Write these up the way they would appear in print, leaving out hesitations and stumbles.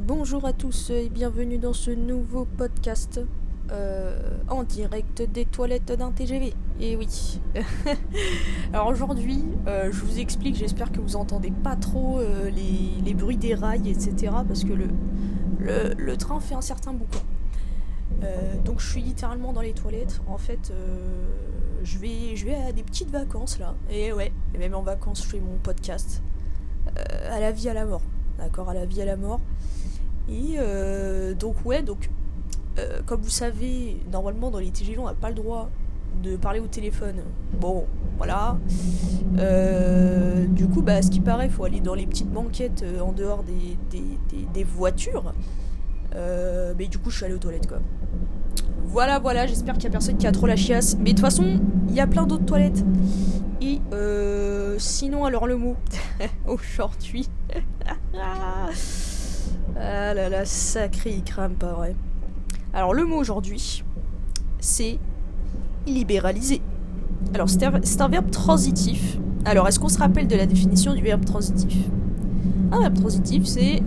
Bonjour à tous et bienvenue dans ce nouveau podcast en direct des toilettes d'un TGV. Et oui. Alors aujourd'hui, je vous explique, j'espère que vous entendez pas trop les bruits des rails, etc. Parce que le train fait un certain boucan. Donc je suis littéralement dans les toilettes. En fait, je vais à des petites vacances là. Et ouais, et même en vacances, je fais mon podcast. À la vie, à la mort. D'accord, à la vie, à la mort. Et donc comme vous savez, normalement dans les TGV on n'a pas le droit de parler au téléphone. Bon, voilà. Du coup, à ce qui paraît, faut aller dans les petites banquettes en dehors des voitures. Mais du coup, je suis allée aux toilettes quoi. Voilà, j'espère qu'il y a personne qui a trop la chiasse. Mais de toute façon, il y a plein d'autres toilettes. Et sinon, alors le mot aujourd'hui. Ah là là, sacré il crame pas vrai. Alors le mot aujourd'hui, c'est libéraliser. Alors c'est un verbe transitif. Alors est-ce qu'on se rappelle de la définition du verbe transitif? Un verbe transitif, c'est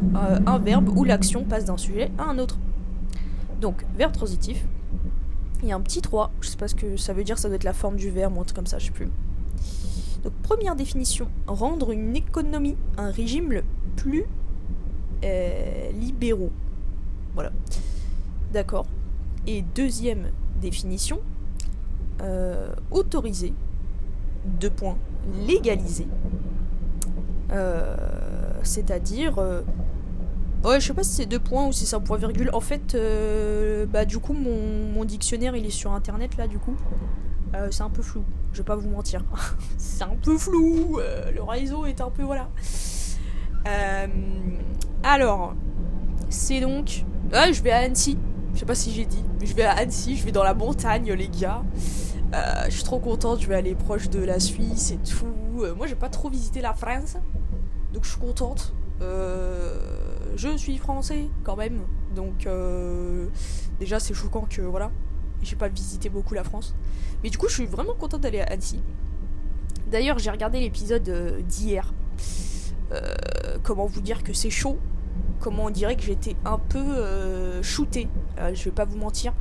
un verbe où l'action passe d'un sujet à un autre. Donc, verbe transitif, il y a un petit 3, je sais pas ce que ça veut dire, ça doit être la forme du verbe ou un truc comme ça, je sais plus. Donc, première définition, rendre une économie, un régime plus libéraux. Voilà. D'accord. Et deuxième définition, autoriser, 2 points, légaliser. C'est-à-dire... ouais, je sais pas si c'est 2 points ou si c'est un point virgule. En fait, du coup, mon dictionnaire, il est sur internet, là, du coup. C'est un peu flou, je vais pas vous mentir. C'est un peu flou, le réseau est un peu... Voilà. Alors, c'est donc... Ah, je vais à Annecy. Je sais pas si j'ai dit, mais je vais à Annecy, je vais dans la montagne, les gars. Je suis trop contente, je vais aller proche de la Suisse et tout. Moi, j'ai pas trop visité la France, donc je suis contente. Je suis français quand même, donc déjà c'est choquant que voilà, j'ai pas visité beaucoup la France. Mais du coup, je suis vraiment contente d'aller à Annecy. D'ailleurs, j'ai regardé l'épisode d'hier. Comment vous dire que c'est chaud? Comment on dirait que j'étais un peu shootée. Je vais pas vous mentir.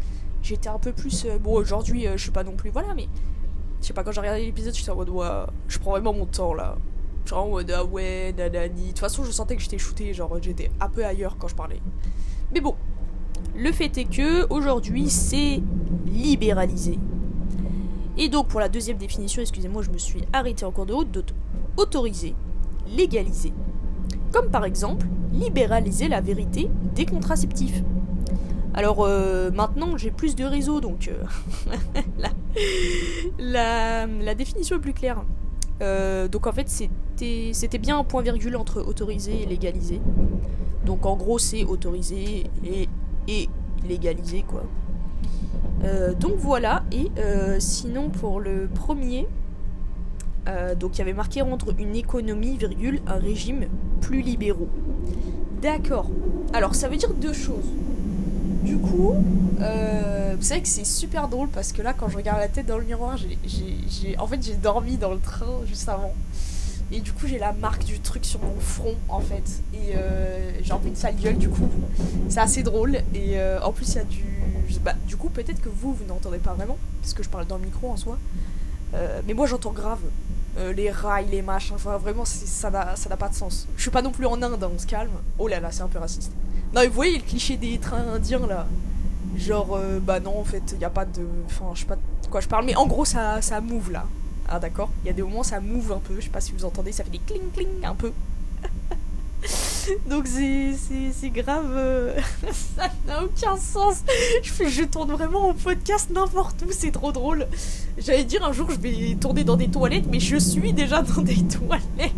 J'étais un peu plus... bon, aujourd'hui, je suis pas non plus... Voilà, mais... Je sais pas, quand j'ai regardé l'épisode, j'étais en mode... Ouais, je prends vraiment mon temps, là. Genre en mode... Ah ouais, nanani. De toute façon, je sentais que j'étais shootée. Genre, j'étais un peu ailleurs quand je parlais. Mais bon. Le fait est que, aujourd'hui, c'est libéralisé. Et donc, pour la deuxième définition, excusez-moi, je me suis arrêtée en cours de route, d'autoriser, légaliser. Comme par exemple, libéraliser la vérité des contraceptifs. Alors maintenant j'ai plus de réseaux, donc la définition est plus claire. Donc en fait c'était bien un point virgule entre autoriser et légaliser. Donc en gros c'est autoriser et légaliser quoi. Donc voilà, et sinon pour le premier... donc il y avait marqué rendre une économie, virgule, un régime plus libéraux. D'accord. Alors ça veut dire 2 choses. Du coup, vous savez que c'est super drôle parce que là, quand je regarde la tête dans le miroir, en fait, j'ai dormi dans le train juste avant. Et du coup, j'ai la marque du truc sur mon front, en fait. Et j'ai un peu une sale gueule, du coup. C'est assez drôle. Et en plus, il y a du... du coup, peut-être que vous n'entendez pas vraiment, parce que je parle dans le micro en soi. Mais moi, j'entends grave. Les rails, les machins, enfin, vraiment, ça n'a pas de sens. Je suis pas non plus en Inde, hein, on se calme. Oh là là, c'est un peu raciste. Non, mais vous voyez le cliché des trains indiens, là. Genre, non, en fait, il y a pas de... Enfin, je sais pas de quoi je parle, mais en gros, ça move, là. Ah, d'accord. Il y a des moments, ça move un peu, je sais pas si vous entendez, ça fait des cling cling, un peu. Donc c'est grave... ça n'a aucun sens. Je tourne vraiment en podcast n'importe où, c'est trop drôle. J'allais dire un jour je vais tourner dans des toilettes, mais je suis déjà dans des toilettes.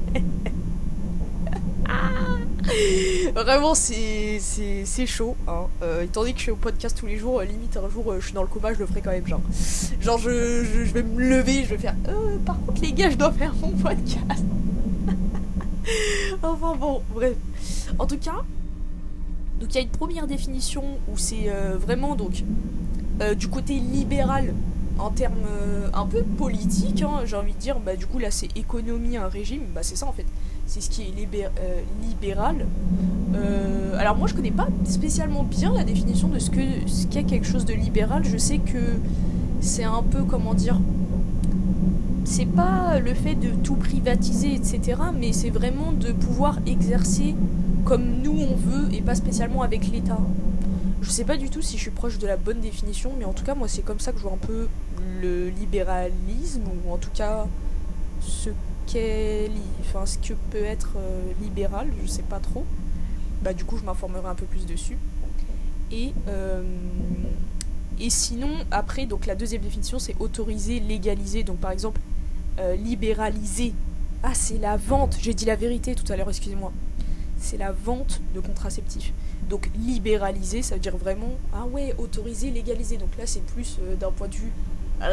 Vraiment c'est chaud hein. Étant donné que je suis au podcast tous les jours, limite un jour je suis dans le coma, je le ferai quand même genre. Genre je vais me lever, je vais faire par contre les gars je dois faire mon podcast. Enfin bon, bref. En tout cas, donc il y a une première définition où c'est vraiment donc du côté libéral en termes un peu politiques, hein, j'ai envie de dire. Du coup là c'est économie, un régime, c'est ça en fait. C'est ce qui est libéral. alors moi je connais pas spécialement bien la définition de ce qu'est quelque chose de libéral. Je sais que c'est un peu, comment dire, c'est pas le fait de tout privatiser, etc. Mais c'est vraiment de pouvoir exercer comme nous on veut et pas spécialement avec l'État. Je sais pas du tout si je suis proche de la bonne définition, mais en tout cas moi c'est comme ça que je vois un peu le libéralisme, ou en tout cas ce ce que peut être libéral, je sais pas trop. Bah du coup je m'informerai un peu plus dessus. Et sinon après, donc la deuxième définition c'est autoriser, légaliser. Donc par exemple libéraliser, ah c'est la vente, j'ai dit la vérité tout à l'heure, excusez-moi, c'est la vente de contraceptifs. Donc libéraliser, ça veut dire vraiment, ah ouais, autoriser, légaliser. Donc là c'est plus d'un point de vue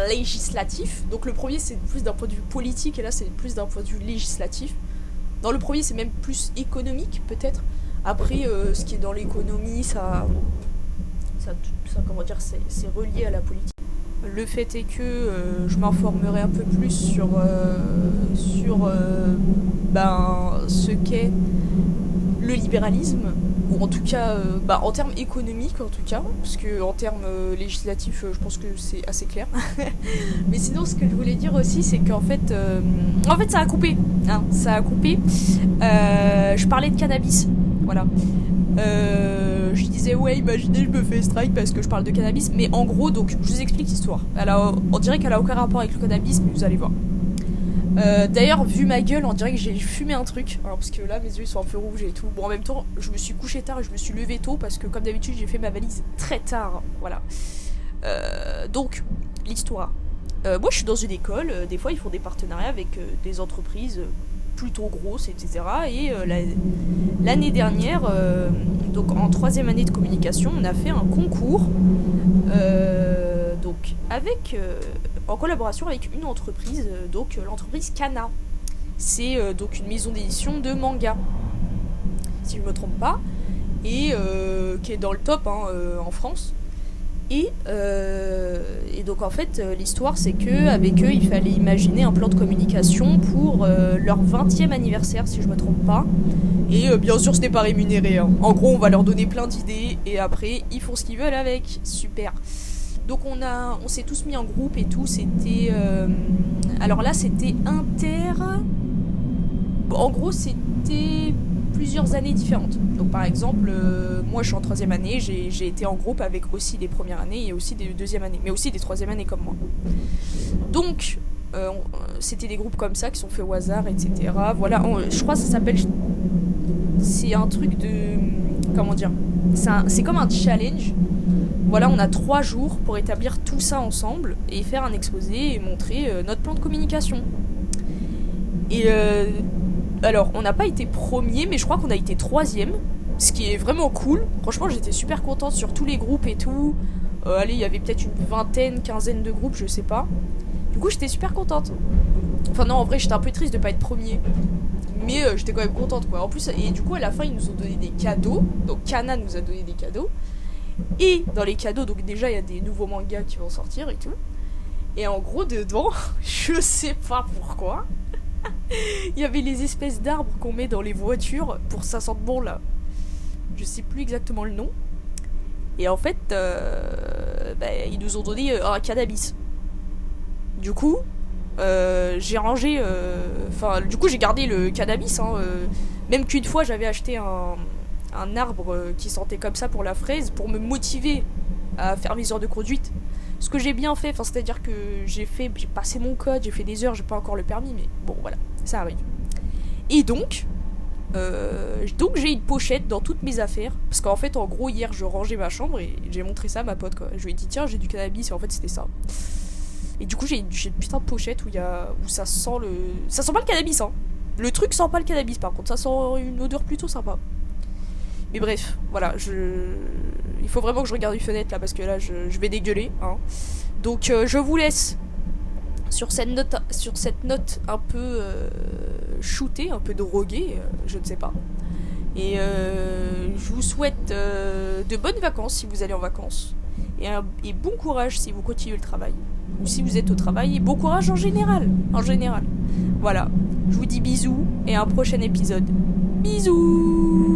législatif. Donc le premier c'est plus d'un point de vue politique, et là c'est plus d'un point de vue législatif. Dans le premier c'est même plus économique peut-être. Après ce qui est dans l'économie, ça comment dire, c'est relié à la politique. Le fait est que je m'informerai un peu plus sur ce qu'est le libéralisme, ou en tout cas en termes économiques en tout cas, parce que en termes législatifs je pense que c'est assez clair. Mais sinon ce que je voulais dire aussi c'est qu'en fait ça a coupé, hein, ça a coupé. Je parlais de cannabis, voilà. Je disais ouais, imaginez je me fais strike parce que je parle de cannabis, mais en gros donc je vous explique l'histoire. On dirait qu'elle a aucun rapport avec le cannabis, mais vous allez voir. D'ailleurs, vu ma gueule, on dirait que j'ai fumé un truc. Alors parce que là mes yeux sont un peu rouges et tout. Bon, en même temps je me suis couché tard et je me suis levé tôt parce que comme d'habitude j'ai fait ma valise très tard. Voilà. Donc l'histoire. Moi je suis dans une école, des fois ils font des partenariats avec des entreprises plutôt grosses, etc. Et l'année dernière, donc en 3e année de communication, on a fait un concours donc en collaboration avec une entreprise, donc l'entreprise Kana. C'est donc une maison d'édition de manga, si je me trompe pas, et qui est dans le top en France. Et donc en fait l'histoire c'est que avec eux il fallait imaginer un plan de communication pour leur 20e anniversaire, si je me trompe pas. Et bien sûr ce n'est pas rémunéré, hein. En gros on va leur donner plein d'idées et après ils font ce qu'ils veulent avec. Super. Donc on s'est tous mis en groupe et tout. C'était alors là c'était en gros c'était plusieurs années différentes. Donc par exemple moi je suis en 3e année, j'ai été en groupe avec aussi des premières années et aussi des 2e années, mais aussi des 3e années comme moi. Donc c'était des groupes comme ça qui sont faits au hasard, etc. Voilà, je crois que ça s'appelle, c'est un truc de, comment dire, c'est comme un challenge. Voilà, on a 3 jours pour établir tout ça ensemble et faire un exposé et montrer notre plan de communication. Et alors, on n'a pas été premier, mais je crois qu'on a été 3e, ce qui est vraiment cool. Franchement, j'étais super contente sur tous les groupes et tout. Allez, il y avait peut-être une vingtaine, quinzaine de groupes, je sais pas. Du coup, j'étais super contente. Enfin non, en vrai, j'étais un peu triste de pas être premier. Mais j'étais quand même contente, quoi. En plus, et du coup, à la fin, ils nous ont donné des cadeaux. Donc, Kana nous a donné des cadeaux. Et dans les cadeaux, donc déjà, il y a des nouveaux mangas qui vont sortir et tout. Et en gros, dedans, je sais pas pourquoi, il y avait les espèces d'arbres qu'on met dans les voitures pour que ça sente bon, là. Je sais plus exactement le nom. Et en fait, ils nous ont donné un cannabis. Du coup, j'ai rangé... du coup, j'ai gardé le cannabis. Même qu'une fois, j'avais acheté un arbre qui sentait comme ça pour la fraise, pour me motiver à faire mes heures de conduite. Ce que j'ai bien fait, c'est-à-dire que j'ai passé mon code, j'ai fait des heures, j'ai pas encore le permis, mais bon, voilà, ça arrive. Et donc j'ai une pochette dans toutes mes affaires, parce qu'en fait, en gros, hier, je rangeais ma chambre et j'ai montré ça à ma pote, quoi. Je lui ai dit, tiens, j'ai du cannabis, et en fait, c'était ça. Et du coup, j'ai une putain de pochette où ça sent ça sent pas le cannabis, hein. Le truc sent pas le cannabis, par contre, ça sent une odeur plutôt sympa. Mais bref, voilà, il faut vraiment que je regarde une fenêtre là parce que là je vais dégueuler, hein. Donc je vous laisse sur cette note un peu shootée, un peu droguée, je ne sais pas. Et je vous souhaite de bonnes vacances si vous allez en vacances. Et bon courage si vous continuez le travail. Ou si vous êtes au travail, et bon courage en général. Voilà, je vous dis bisous et à un prochain épisode. Bisous.